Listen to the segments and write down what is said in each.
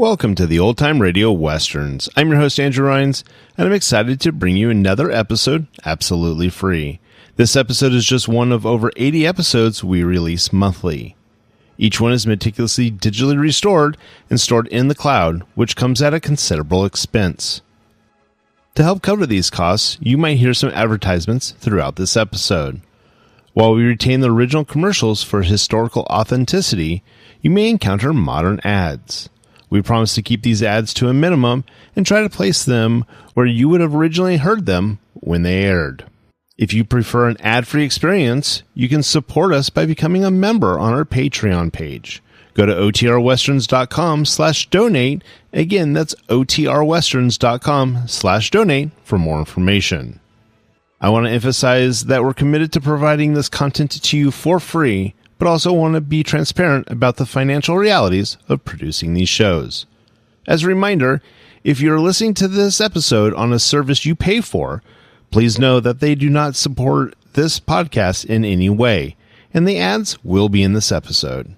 Welcome to the Old Time Radio Westerns. I'm your host, Andrew Rhines, and I'm excited to bring you another episode absolutely free. This episode is just one of over 80 episodes we release monthly. Each one is meticulously digitally restored and stored in the cloud, which comes at a considerable expense. To help cover these costs, you might hear some advertisements throughout this episode. While we retain the original commercials for historical authenticity, you may encounter modern ads. We promise to keep these ads to a minimum and try to place them where you would have originally heard them when they aired. If you prefer an ad-free experience, you can support us by becoming a member on our Patreon page. Go to otrwesterns.com/donate. Again, that's otrwesterns.com/donate for more information. I want to emphasize that we're committed to providing this content to you for free, but also want to be transparent about the financial realities of producing these shows. As a reminder, if you're listening to this episode on a service you pay for, please know that they do not support this podcast in any way, and the ads will be in this episode.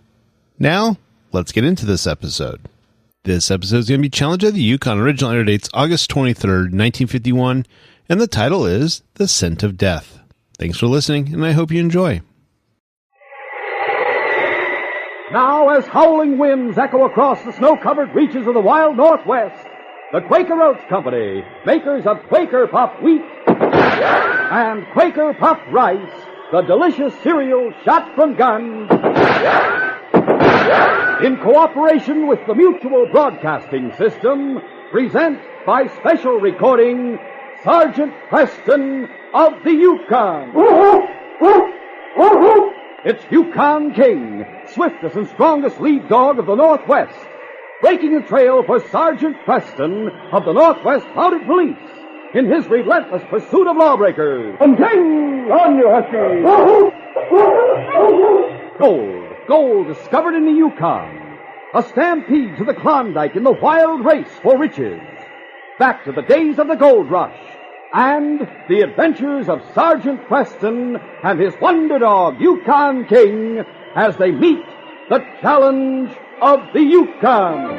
Now, let's get into this episode. This episode is going to be Challenge of the Yukon. Original air dates August 23rd, 1951, and the title is The Scent of Death. Thanks for listening, and I hope you enjoy. Now, as howling winds echo across the snow-covered reaches of the wild Northwest, the Quaker Oats Company, makers of Quaker Puff Wheat and Quaker Puff Rice, the delicious cereal shot from guns, in cooperation with the Mutual Broadcasting System, present by special recording Sergeant Preston of the Yukon. It's Yukon King, swiftest and strongest lead dog of the Northwest, breaking the trail for Sergeant Preston of the Northwest Mounted Police in his relentless pursuit of lawbreakers. And King, on you, Husky! Gold discovered in the Yukon. A stampede to the Klondike in the wild race for riches. Back to the days of the gold rush. And the adventures of Sergeant Preston and his wonder dog, Yukon King, as they meet the challenge of the Yukon.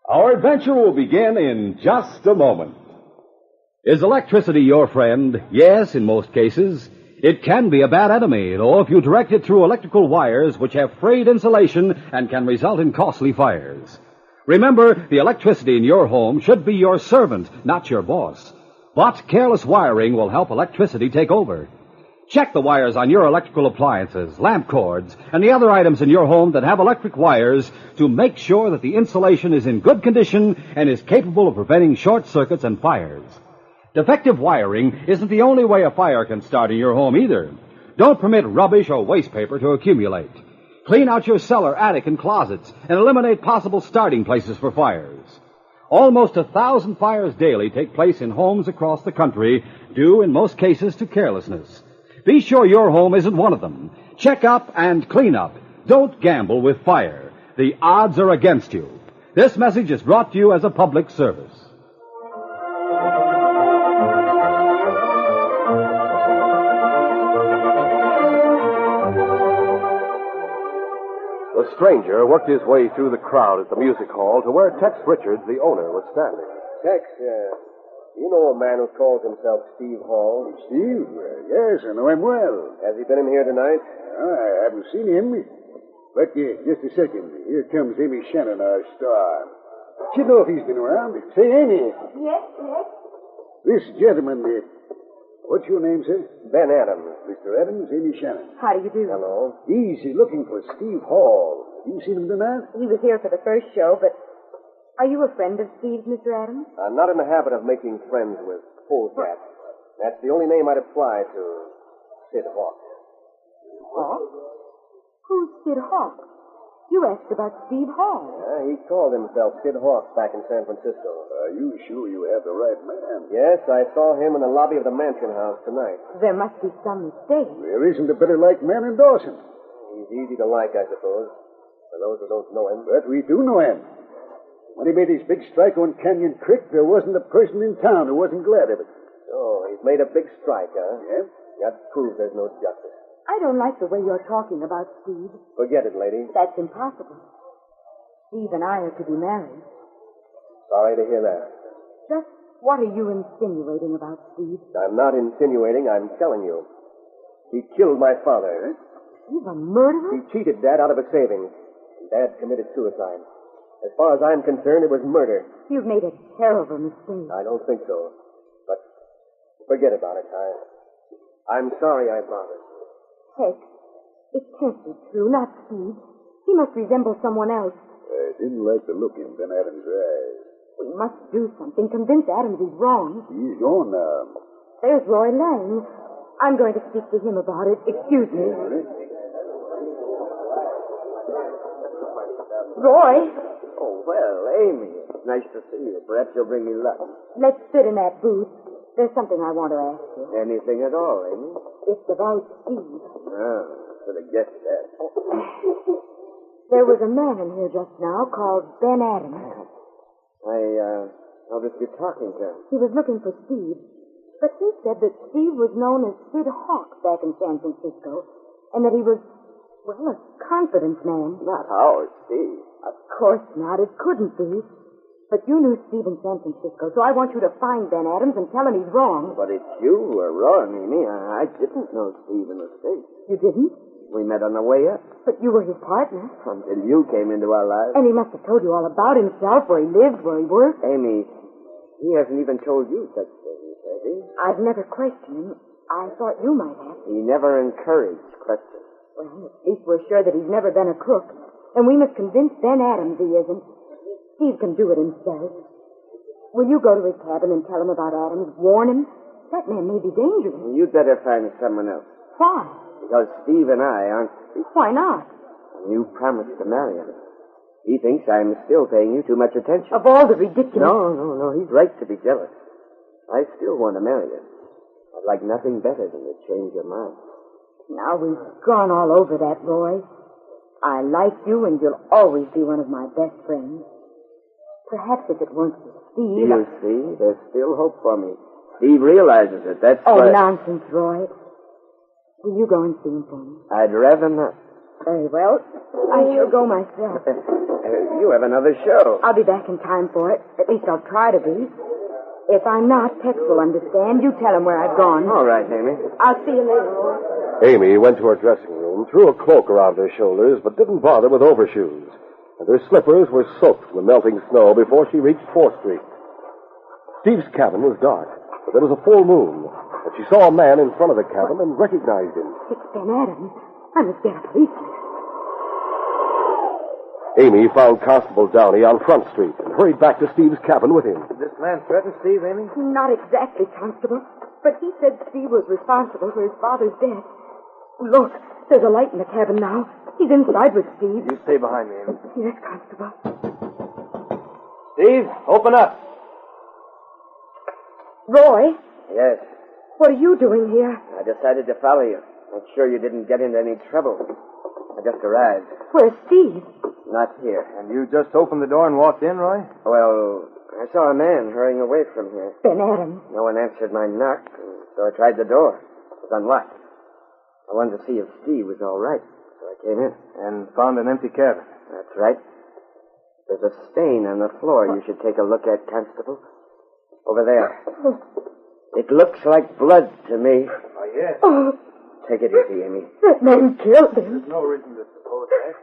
Our adventure will begin in just a moment. Is electricity your friend? Yes, in most cases. It can be a bad enemy, though, if you direct it through electrical wires which have frayed insulation and can result in costly fires. Remember, the electricity in your home should be your servant, not your boss. But careless wiring will help electricity take over. Check the wires on your electrical appliances, lamp cords, and the other items in your home that have electric wires to make sure that the insulation is in good condition and is capable of preventing short circuits and fires. Defective wiring isn't the only way a fire can start in your home either. Don't permit rubbish or waste paper to accumulate. Clean out your cellar, attic, and closets, and eliminate possible starting places for fires. Almost 1,000 fires daily take place in homes across the country, due in most cases to carelessness. Be sure your home isn't one of them. Check up and clean up. Don't gamble with fire. The odds are against you. This message is brought to you as a public service. The stranger worked his way through the crowd at the music hall to where Tex Richards, the owner, was standing. Tex, you know a man who calls himself Steve Hall? Steve? Yes, I know him well. Has he been in here tonight? I haven't seen him. But just a second. Here comes Amy Shannon, our star. Should know if he's been around. Say, Amy. Yes. This gentleman, what's your name, sir? Ben Adams. Mr. Adams, Amy Shannon. How do you do? Hello. He's looking for Steve Hall. Have you seen him tonight? He was here for the first show, but are you a friend of Steve's, Mr. Adams? I'm not in the habit of making friends with polecats. That's the only name I'd apply to Sid Hawk. Hawk? Who's Sid Hawk? You asked about Steve Hall. He called himself Sid Hawk back in San Francisco. Are you sure you have the right man? Yes, I saw him in the lobby of the Mansion House tonight. There must be some mistake. There isn't a better liked man in Dawson. He's easy to like, I suppose, for those who don't know him. But we do know him. When he made his big strike on Canyon Creek, there wasn't a person in town who wasn't glad of it. Oh, he's made a big strike, huh? Yeah? That proves there's no justice. I don't like the way you're talking about Steve. Forget it, lady. That's impossible. Steve and I are to be married. Sorry to hear that. Just what are you insinuating about Steve? I'm not insinuating, I'm telling you. He killed my father. He's a murderer? He cheated Dad out of his savings. Dad committed suicide. As far as I'm concerned, it was murder. You've made a terrible mistake. I don't think so. But forget about it. I'm sorry I bothered you. Heck, it can't be true, not Steve. He must resemble someone else. I didn't like the look in Ben Adams' eyes. We must do something, convince Adams he's wrong. He's gone now. There's Roy Lang. I'm going to speak to him about it. Excuse me. Roy, Oh, well, Amy, it's nice to see you. Perhaps you'll bring me luck. let's sit in that booth. There's something I want to ask you. Anything at all, Amy? It's about Steve. Oh, should have guessed that. There was a man in here just now called Ben Adams. I noticed you talking to him. He was looking for Steve, but he said that Steve was known as Sid Hawk back in San Francisco, and that he was, well, a confidence man. Not ours, Steve. Of course not. It couldn't be. But you knew Steve in San Francisco, so I want you to find Ben Adams and tell him he's wrong. But it's you who are wrong, Amy. I didn't know Steve in the States. You didn't? We met on the way up. But you were his partner. Until you came into our lives. And he must have told you all about himself, where he lived, where he worked. Amy, he hasn't even told you such things, has he? I've never questioned him. I thought you might have. He never encouraged questions. Well, at least we're sure that he's never been a crook. And we must convince Ben Adams he isn't. Steve can do it himself. Will you go to his cabin and tell him about Adams? Warn him? That man may be dangerous. You'd better find someone else. Why? Because Steve and I aren't... Why not? You promised to marry him. He thinks I'm still paying you too much attention. Of all the ridiculous... No. He's right to be jealous. I still want to marry you. I'd like nothing better than to change your mind. Now we've gone all over that, Roy. I like you, and you'll always be one of my best friends. Perhaps if it weren't for Steve... You see, there's still hope for me. Steve realizes it. That's Oh, why... nonsense, Roy. Will you go and see him for me? I'd rather not. Very well. I shall go myself. You have another show. I'll be back in time for it. At least I'll try to be. If I'm not, Tex will understand. You tell him where I've gone. All right, Amy. I'll see you later, Roy. Amy went to her dressing room, threw a cloak around her shoulders, but didn't bother with overshoes. And her slippers were soaked from the melting snow before she reached 4th Street. Steve's cabin was dark, but there was a full moon, and she saw a man in front of the cabin and recognized him. It's Ben Adams. I must get a policeman. Amy found Constable Downey on Front Street and hurried back to Steve's cabin with him. Did this man threaten Steve, Amy? Not exactly, Constable, but he said Steve was responsible for his father's death. Look, there's a light in the cabin now. He's inside with Steve. You stay behind me, Amy. Yes, Constable. Steve, open up. Roy, Yes. what are you doing here? I decided to follow you. Make sure you didn't get into any trouble. I just arrived. Where's Steve? Not here. And you just opened the door and walked in, Roy? Well, I saw a man hurrying away from here. Ben Adams. No one answered my knock, so I tried the door. It was unlocked. I wanted to see if Steve was all right, so I came in. And found an empty cabin. That's right. There's a stain on the floor you should take a look at, Constable. Over there. It looks like blood to me. Oh, yes. Oh, Take it easy, Amy. that man killed him. No reason to suppose that.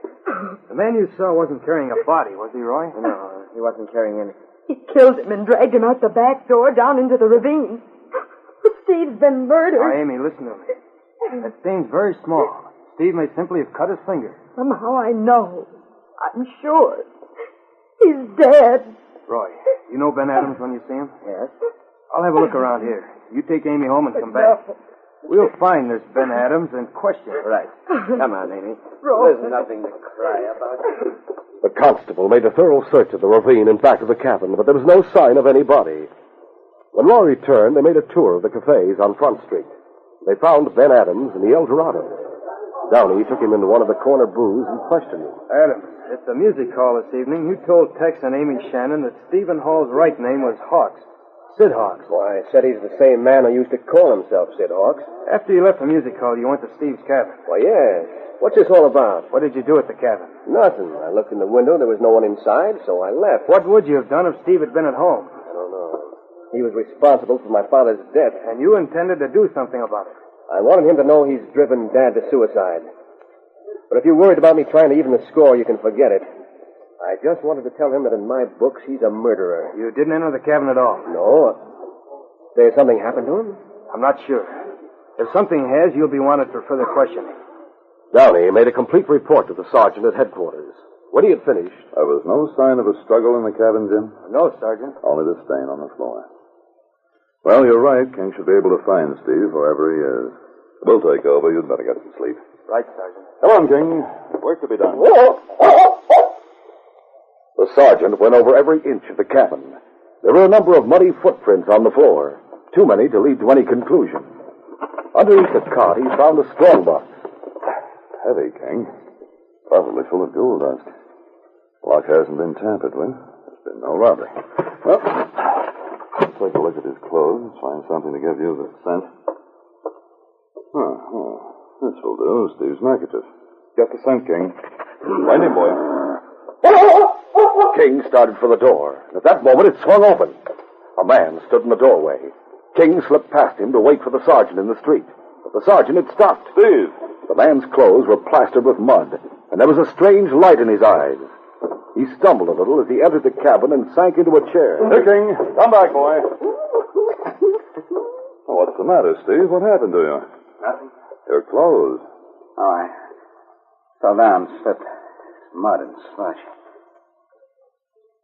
The man you saw wasn't carrying a body, was he, Roy? No, he wasn't carrying any. He killed him and dragged him out the back door down into the ravine. Steve's been murdered. Now, Amy, listen to me. That stain's very small. Steve may simply have cut his finger. Somehow I know. I'm sure. He's dead. Roy, you know Ben Adams when you see him? Yes? I'll have a look around here. You take Amy home and come back. We'll find this Ben Adams and question him. Right. Come on, Amy. Roy. There's nothing to cry about. The constable made a thorough search of the ravine and back of the cabin, but there was no sign of any body. When Law returned, they made a tour of the cafes on Front Street. They found Ben Adams in the El Dorado. Downey took him into one of the corner booths and questioned him. Adams, at the music hall this evening, you told Tex and Amy Shannon that Stephen Hall's right name was Hawks. Sid Hawks. Why, I said he's the same man who used to call himself Sid Hawks. After you left the music hall, you went to Steve's cabin. Why, yes. What's this all about? What did you do at the cabin? Nothing. I looked in the window. There was no one inside, so I left. What would you have done if Steve had been at home? I don't know. He was responsible for my father's death. And you intended to do something about it. I wanted him to know he's driven Dad to suicide. But if you're worried about me trying to even the score, you can forget it. I just wanted to tell him that in my books, he's a murderer. You didn't enter the cabin at all? No. There's something happened to him? I'm not sure. If something has, you'll be wanted for further questioning. Downey made a complete report to the sergeant at headquarters. When he had finished... There was no sign of a struggle in the cabin, Jim? No, Sergeant. Only the stain on the floor. Well, you're right. King should be able to find Steve wherever he is. We'll take over. You'd better get some sleep. Right, Sergeant. Come on, King. Work to be done. The sergeant went over every inch of the cabin. There were a number of muddy footprints on the floor. Too many to lead to any conclusion. Underneath the cot, he found a strongbox. Heavy, King. Probably full of gold dust. Lock hasn't been tampered with. There's been no robbery. Well, let's take a look at his clothes. Find something to give you the scent. This will do. Steve's neckerchief. Get the scent, King. Find him, boy. King started for the door. At that moment, it swung open. A man stood in the doorway. King slipped past him to wait for the sergeant in the street. But the sergeant had stopped. Steve! The man's clothes were plastered with mud, and there was a strange light in his eyes. He stumbled a little as he entered the cabin and sank into a chair. Here, King. Come back, boy. What's the matter, Steve? What happened to you? Nothing. Your clothes. Oh, I fell down, slipped. Mud and slush.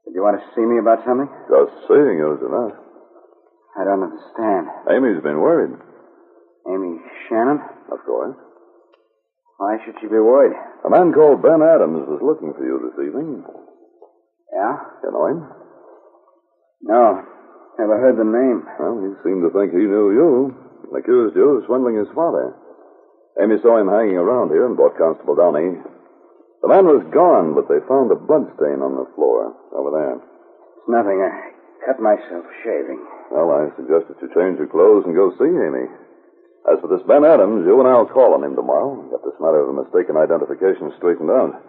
Did you want to see me about something? Just seeing you is enough. I don't understand. Amy's been worried. Amy Shannon? Of course. Why should she be worried? A man called Ben Adams was looking for you this evening. Yeah? You know him? No. Never heard the name. Well, he seemed to think he knew you and accused you of swindling his father. Amy saw him hanging around here and brought Constable Downey. The man was gone, but they found a blood stain on the floor over there. It's nothing. I cut myself shaving. Well, I suggest that you change your clothes and go see Amy. As for this Ben Adams, you and I'll call on him tomorrow and get this matter of the mistaken identification straightened out.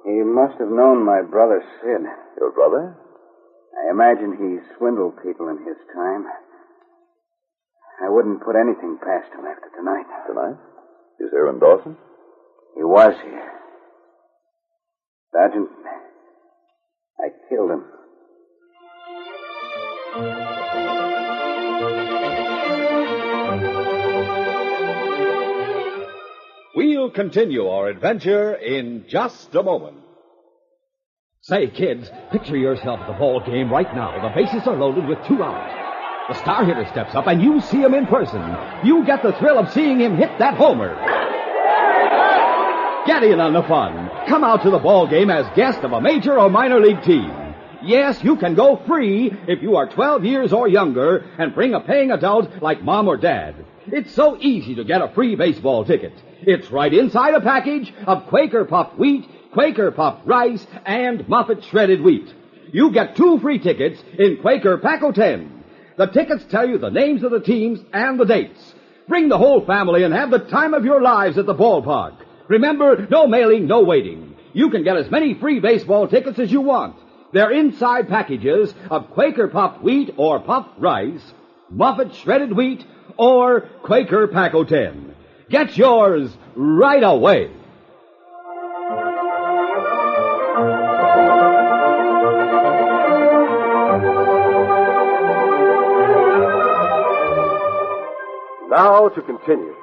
He must have known my brother Sid. Your brother? I imagine he swindled people in his time. I wouldn't put anything past him after tonight. Tonight? He's here in Dawson? He was here. Sergeant, I killed him. We'll continue our adventure in just a moment. Say, kids, picture yourself at the ball game right now. The bases are loaded with 2 outs. The star hitter steps up, and you see him in person. You get the thrill of seeing him hit that homer. Get in on the fun. Come out to the ball game as guest of a major or minor league team. Yes, you can go free if you are 12 years or younger and bring a paying adult like Mom or Dad. It's so easy to get a free baseball ticket. It's right inside a package of Quaker Puffed Wheat, Quaker Puffed Rice, and Muffet Shredded Wheat. You get 2 free tickets in Quaker Pack-O-10. The tickets tell you the names of the teams and the dates. Bring the whole family and have the time of your lives at the ballpark. Remember, no mailing, no waiting. You can get as many free baseball tickets as you want. They're inside packages of Quaker Puffed Wheat or Puffed Rice, Muffet Shredded Wheat, or Quaker Pack-O-10. Get yours right away. Now to continue.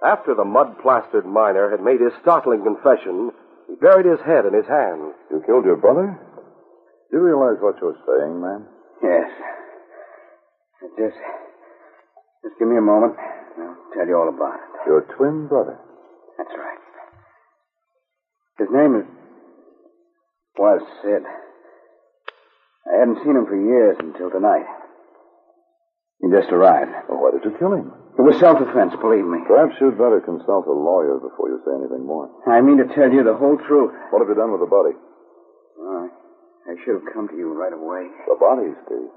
After the mud-plastered miner had made his startling confession, he buried his head in his hands. You killed your brother? Do you realize what you're saying, man? Yes. Just give me a moment. I'll tell you all about it. Your twin brother? That's right. His name was Sid. I hadn't seen him for years until tonight. He just arrived. Well, why did you kill him? It was self-defense, believe me. Perhaps you'd better consult a lawyer before you say anything more. I mean to tell you the whole truth. What have you done with the body? I should have come to you right away. The body, Steve.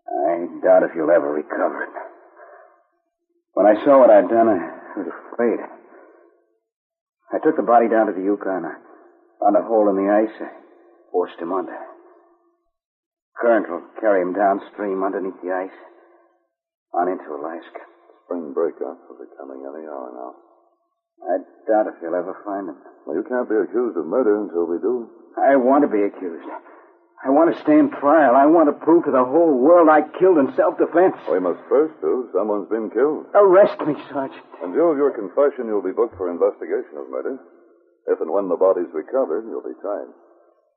I doubt if you'll ever recover it. When I saw what I'd done, I was afraid. I took the body down to the Yukon. I found a hole in the ice. I forced him under. Current will carry him downstream underneath the ice, on into Alaska. Spring breakup will be coming any hour now. I doubt if you'll ever find him. Well, you can't be accused of murder until we do. I want to be accused. I want to stand trial. I want to prove to the whole world I killed in self-defense. We must first prove someone's been killed. Arrest me, Sergeant. In view of your confession, you'll be booked for investigation of murder. If and when the body's recovered, you'll be tried.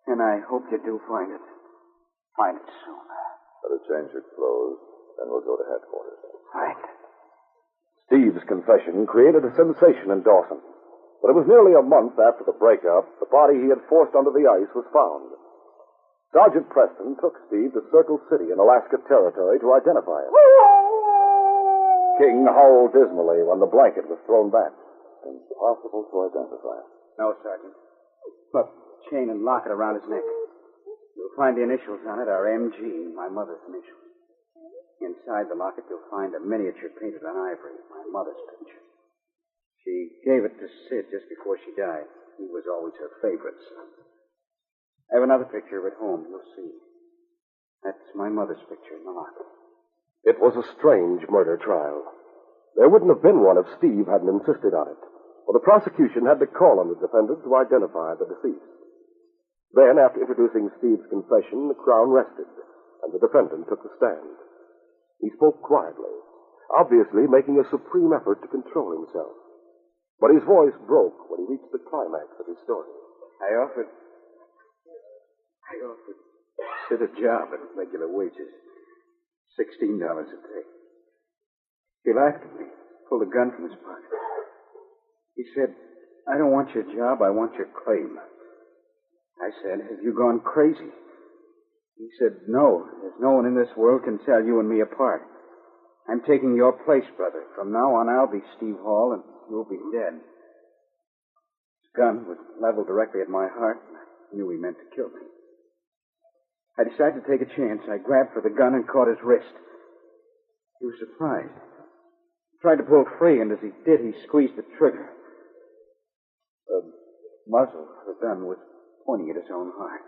And I hope you do find it. Find it soon. Better change your clothes, then we'll go to headquarters. Right. Steve's confession created a sensation in Dawson. But it was nearly a month after the breakup, the body he had forced under the ice was found. Sergeant Preston took Steve to Circle City in Alaska Territory to identify him. King howled dismally when the blanket was thrown back. Impossible to identify him. No, Sergeant. Look, chain and locket around his neck. You'll find the initials on it are MG, my mother's initials. Inside the locket, you'll find a miniature painted on ivory, my mother's picture. She gave it to Sid just before she died. He was always her favorite son. I have another picture at home, you'll see. That's my mother's picture in the locket. It was a strange murder trial. There wouldn't have been one if Steve hadn't insisted on it. For the prosecution had to call on the defendant to identify the deceased. Then, after introducing Steve's confession, the Crown rested, and the defendant took the stand. He spoke quietly, obviously making a supreme effort to control himself. But his voice broke when he reached the climax of his story. I offered Sid a job at regular wages. $16 a day. He laughed at me, pulled a gun from his pocket. He said, I don't want your job, I want your claim. I said, have you gone crazy? He said, no, there's no one in this world can tell you and me apart. I'm taking your place, brother. From now on, I'll be Steve Hall, and you'll be dead. His gun was leveled directly at my heart, and I knew he meant to kill me. I decided to take a chance. I grabbed for the gun and caught his wrist. He was surprised. He tried to pull free, and as he did, he squeezed the trigger. The muzzle of the gun was pointing at his own heart.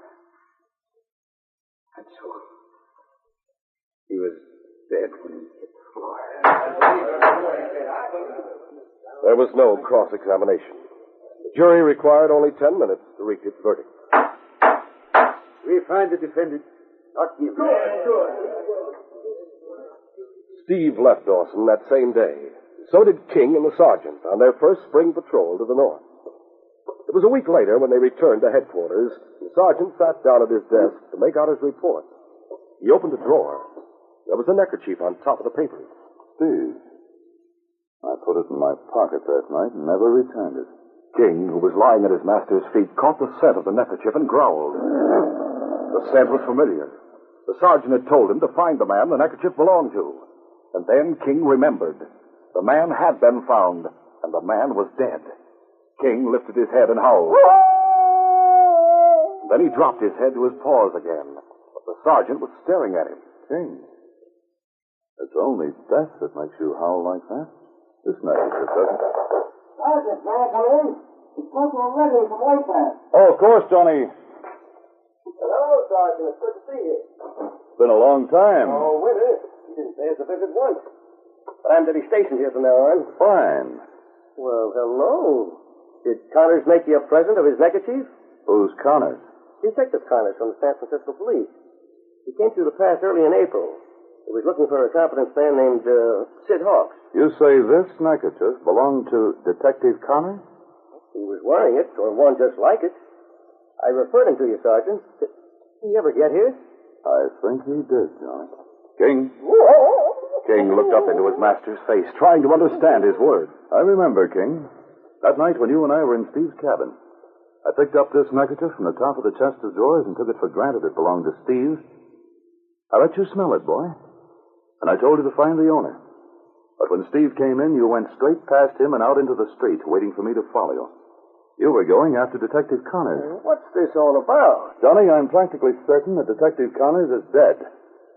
That's all. He was dead when he hit the floor. There was no cross-examination. The jury required only 10 minutes to reach its verdict. We find the defendant, not him. Steve left Dawson that same day. So did King and the sergeant on their first spring patrol to the north. It was a week later when they returned to headquarters. The sergeant sat down at his desk to make out his report. He opened a drawer. There was a neckerchief on top of the papers. Steve, I put it in my pocket that night and never returned it. King, who was lying at his master's feet, caught the scent of the neckerchief and growled. The scent was familiar. The sergeant had told him to find the man the neckerchief belonged to. And then King remembered. The man had been found, and the man was dead. King lifted his head and howled. Then he dropped his head to his paws again. But the sergeant was staring at him. King, it's only death that makes you howl like that. This necklace doesn't. Sergeant, may I come in? It's Corporal Redding from White Pass. Oh, of course, Johnny. Hello, Sergeant. It's good to see you. It's been a long time. Oh, winter. You didn't say us a visit once. But I'm to be stationed here from now on. Fine. Well, hello. Did Connors make you a present of his neckerchief? Who's Connors? Detective Connors from the San Francisco Police. He came through the pass early in April. He was looking for a confidence man named Sid Hawks. You say this neckerchief belonged to Detective Connors? He was wearing it, or one just like it. I referred him to you, Sergeant. Did he ever get here? I think he did, Johnny. King looked up into his master's face, trying to understand his words. I remember, King. That night when you and I were in Steve's cabin, I picked up this neckerchief from the top of the chest of drawers and took it for granted it belonged to Steve. I let you smell it, boy. And I told you to find the owner. But when Steve came in, you went straight past him and out into the street, waiting for me to follow you. You were going after Detective Connors. What's this all about? Johnny, I'm practically certain that Detective Connors is dead.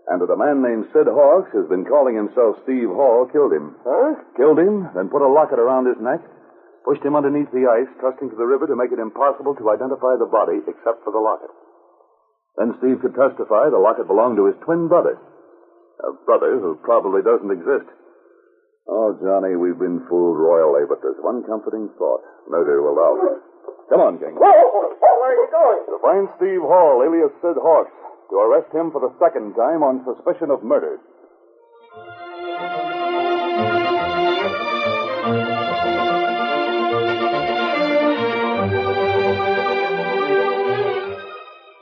And that a man named Sid Hawks, who's been calling himself Steve Hall, killed him. Huh? Killed him, then put a locket around his neck, pushed him underneath the ice, trusting to the river to make it impossible to identify the body except for the locket. Then Steve could testify the locket belonged to his twin brother. A brother who probably doesn't exist. Oh, Johnny, we've been fooled royally, but there's one comforting thought. Murder will out. Come on, King. Whoa, where are you going? To find Steve Hall, alias Sid Hawks, to arrest him for the second time on suspicion of murder.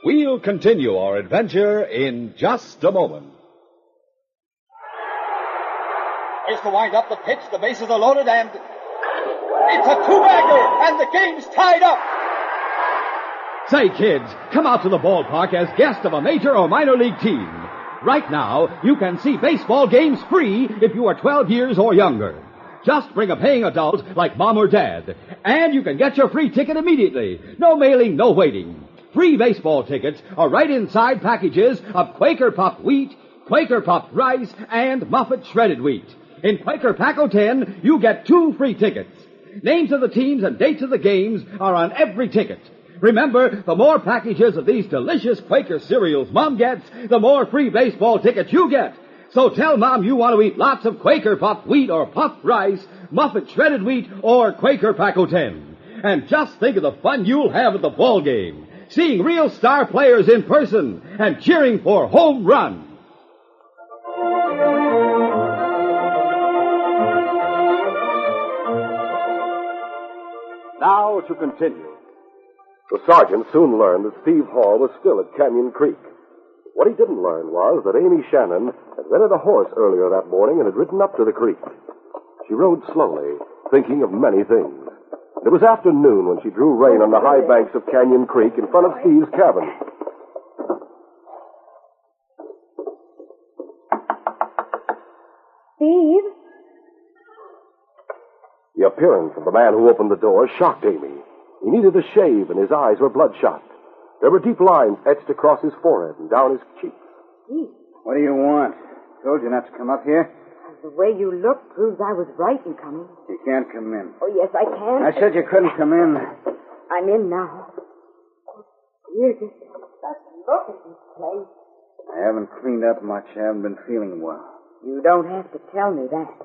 We'll continue our adventure in just a moment. Here's to wind up the pitch. The bases are loaded, and it's a two-bagger, and the game's tied up. Say, kids, come out to the ballpark as guest of a major or minor league team. Right now, you can see baseball games free if you are 12 years or younger. Just bring a paying adult like Mom or Dad, and you can get your free ticket immediately. No mailing, no waiting. Free baseball tickets are right inside packages of Quaker Puffed wheat, Quaker Puffed rice, and Muffet shredded wheat. In Quaker Pack 10, you get 2 free tickets. Names of the teams and dates of the games are on every ticket. Remember, the more packages of these delicious Quaker cereals Mom gets, the more free baseball tickets you get. So tell Mom you want to eat lots of Quaker Puffed wheat or puffed rice, Muffet shredded wheat, or Quaker Pack 10. And just think of the fun you'll have at the ball game. Seeing real star players in person and cheering for home runs. Now to continue. The sergeant soon learned that Steve Hall was still at Canyon Creek. What he didn't learn was that Amy Shannon had rented a horse earlier that morning and had ridden up to the creek. She rode slowly, thinking of many things. It was afternoon when she drew rein on the high banks of Canyon Creek in front of Steve's cabin. Steve? The appearance of the man who opened the door shocked Amy. He needed a shave, and his eyes were bloodshot. There were deep lines etched across his forehead and down his cheeks. Steve, What do you want? Told you not to come up here. the way you look proves I was right in coming. You can't come in. Oh, yes, I can. I said you couldn't come in. I'm in now. Dear, just look at this place. I haven't cleaned up much. I haven't been feeling well. You don't have to tell me that.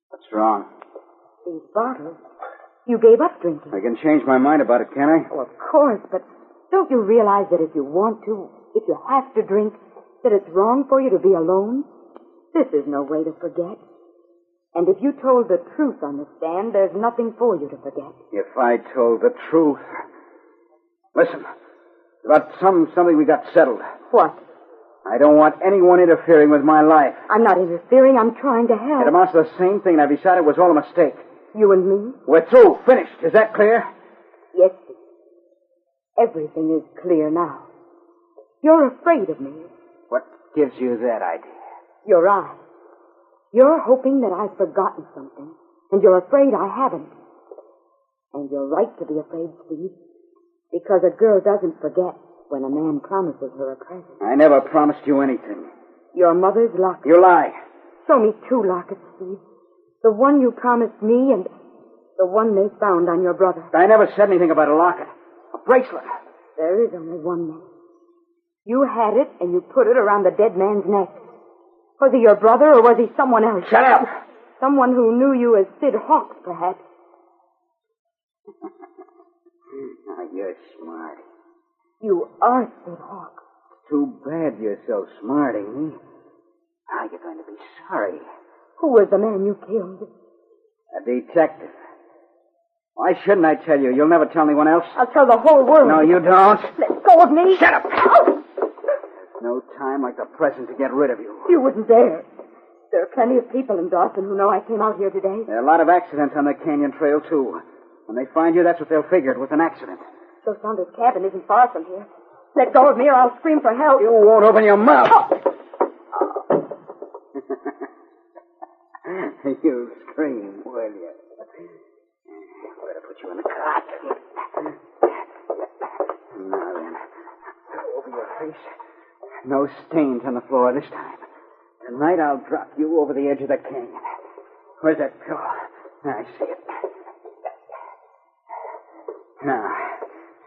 What's wrong? These bottles. You gave up drinking. I can change my mind about it, can I? Oh, of course, but don't you realize that if you want to, if you have to drink, that it's wrong for you to be alone? This is no way to forget. And if you told the truth on the stand, there's nothing for you to forget. If I told the truth. Listen, about something we got settled. What? I don't want anyone interfering with my life. I'm not interfering. I'm trying to help. It amounts to the same thing, and I decided it was all a mistake. You and me? We're through. Finished. Is that clear? Yes. Everything is clear now. You're afraid of me. What gives you that idea? Your eyes. You're hoping that I've forgotten something, and you're afraid I haven't. And you're right to be afraid, Steve, because a girl doesn't forget when a man promises her a present. I never promised you anything. Your mother's locket. You lie. Show me 2 lockets, Steve. The one you promised me and the one they found on your brother. I never said anything about a locket. A bracelet. There is only one man. You had it and you put it around the dead man's neck. Was he your brother or was he someone else? Shut up! Someone who knew you as Sid Hawks, perhaps. Now, you're smart. You are Sid Hawks. Too bad you're so smart, Amy. Now you're going to be sorry. Who was the man you killed? A detective. Why shouldn't I tell you? You'll never tell anyone else? I'll tell the whole world. No, you don't. Let go of me. Shut up! Oh! There's no time like the present to get rid of you. You wouldn't dare. There are plenty of people in Dawson who know I came out here today. There are a lot of accidents on the canyon trail, too. When they find you, that's what they'll figure. It was an accident. So Saunders' cabin isn't far from here. Let go of me or I'll scream for help. You won't open your mouth. Oh. You'll scream, will you? Better put you in the cot. Now then, over your face. No stains on the floor this time. Tonight I'll drop you over the edge of the canyon. Where's that pillow? I see it. Now,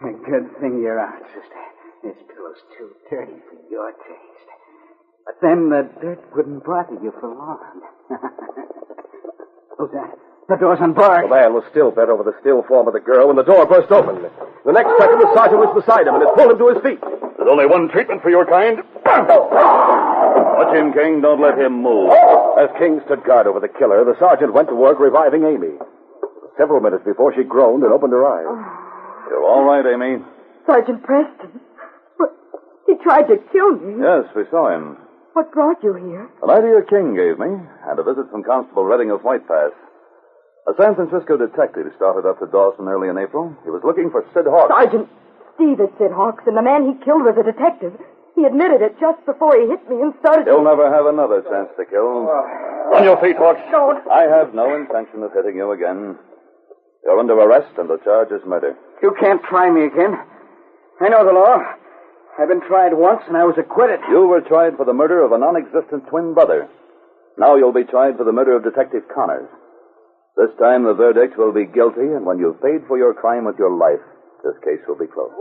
a good thing you're out, sister. This pillow's too dirty for your taste. But then the dirt wouldn't bother you for long. Who's that? The door's unbarred. The man was still bent over the still form of the girl when the door burst open. The next second, the sergeant was beside him and had pulled him to his feet. There's only one treatment for your kind. Watch him, King. Don't let him move. As King stood guard over the killer, the sergeant went to work reviving Amy. Several minutes before she groaned and opened her eyes. You're all right, Amy? Sergeant Preston. But he tried to kill me. Yes, we saw him. What brought you here? An idea King gave me, and a visit from Constable Redding of White Pass. A San Francisco detective started up to Dawson early in April. He was looking for Sid Hawks. Sergeant Steve is Sid Hawks, and the man he killed was a detective. He admitted it just before he hit me and started... He'll never have another chance to kill. On your feet, Hawks. Don't. I have no intention of hitting you again. You're under arrest, and the charge is murder. You can't try me again. I know the law. I've been tried once, and I was acquitted. You were tried for the murder of a non-existent twin brother. Now you'll be tried for the murder of Detective Connors. This time the verdict will be guilty, and when you've paid for your crime with your life, this case will be closed.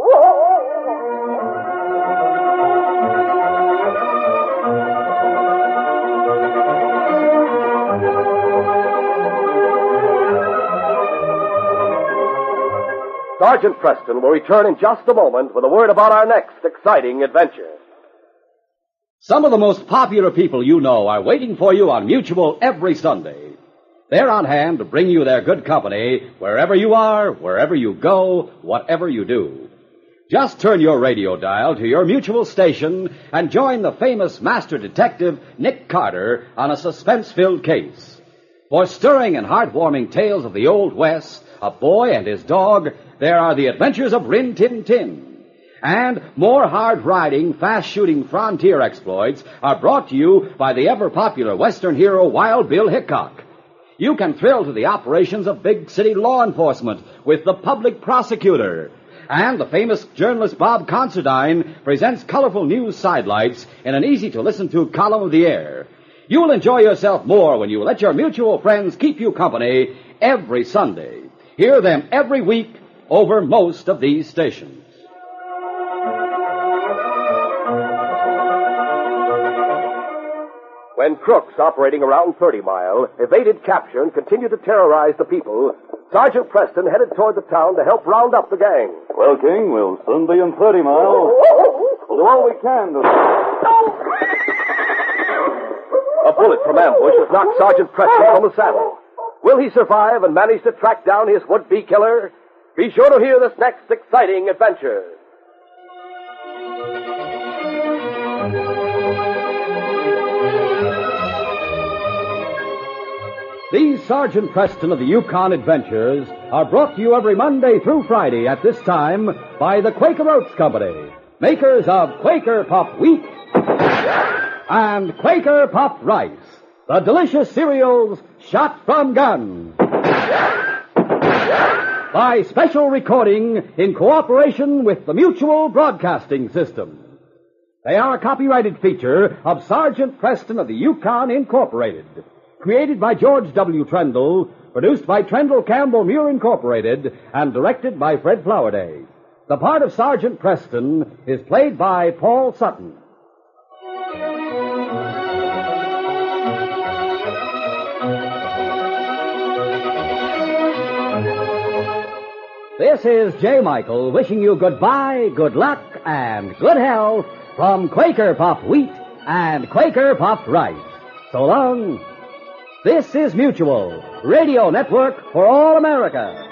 Sergeant Preston will return in just a moment with a word about our next exciting adventure. Some of the most popular people you know are waiting for you on Mutual every Sunday. They're on hand to bring you their good company wherever you are, wherever you go, whatever you do. Just turn your radio dial to your Mutual station and join the famous master detective Nick Carter on a suspense-filled case. For stirring and heartwarming tales of the Old West, a boy and his dog, there are the adventures of Rin Tin Tin. And more hard-riding, fast-shooting frontier exploits are brought to you by the ever-popular Western hero Wild Bill Hickok. You can thrill to the operations of big city law enforcement with the public prosecutor. And the famous journalist Bob Considine presents colorful news sidelights in an easy-to-listen-to column of the air. You'll enjoy yourself more when you let your Mutual friends keep you company every Sunday. Hear them every week over most of these stations. When crooks operating around 30 Mile evaded capture and continued to terrorize the people, Sergeant Preston headed toward the town to help round up the gang. Well, King, we'll soon be in 30 Mile. We'll do all we can to... A bullet from ambush has knocked Sergeant Preston from the saddle. Will he survive and manage to track down his would-be killer? Be sure to hear this next exciting adventure. These Sergeant Preston of the Yukon adventures are brought to you every Monday through Friday at this time by the Quaker Oats Company, makers of Quaker Puff Wheat and Quaker Puff Rice, the delicious cereals shot from guns. By special recording in cooperation with the Mutual Broadcasting System. They are a copyrighted feature of Sergeant Preston of the Yukon Incorporated. Created by George W. Trendle, produced by Trendle Campbell Muir Incorporated, and directed by Fred Flowerday. The part of Sergeant Preston is played by Paul Sutton. This is J. Michael wishing you goodbye, good luck, and good health from Quaker Puff Wheat and Quaker Puff Rice. So long. This is Mutual, Radio Network for all America.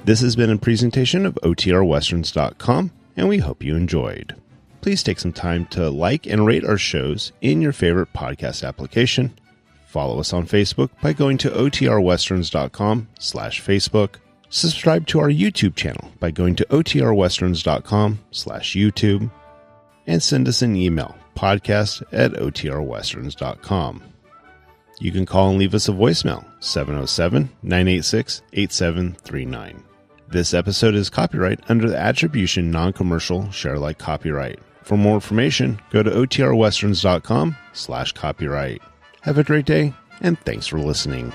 This has been a presentation of OTRWesterns.com, and we hope you enjoyed. Please take some time to like and rate our shows in your favorite podcast application. Follow us on Facebook by going to OTRWesterns.com/Facebook. Subscribe to our YouTube channel by going to OTRWesterns.com/YouTube. And send us an email, podcast@OTRWesterns.com. You can call and leave us a voicemail, 707-986-8739. This episode is copyright under the Attribution Non-Commercial Share Alike copyright. For more information, go to OTRWesterns.com/copyright. Have a great day, and thanks for listening.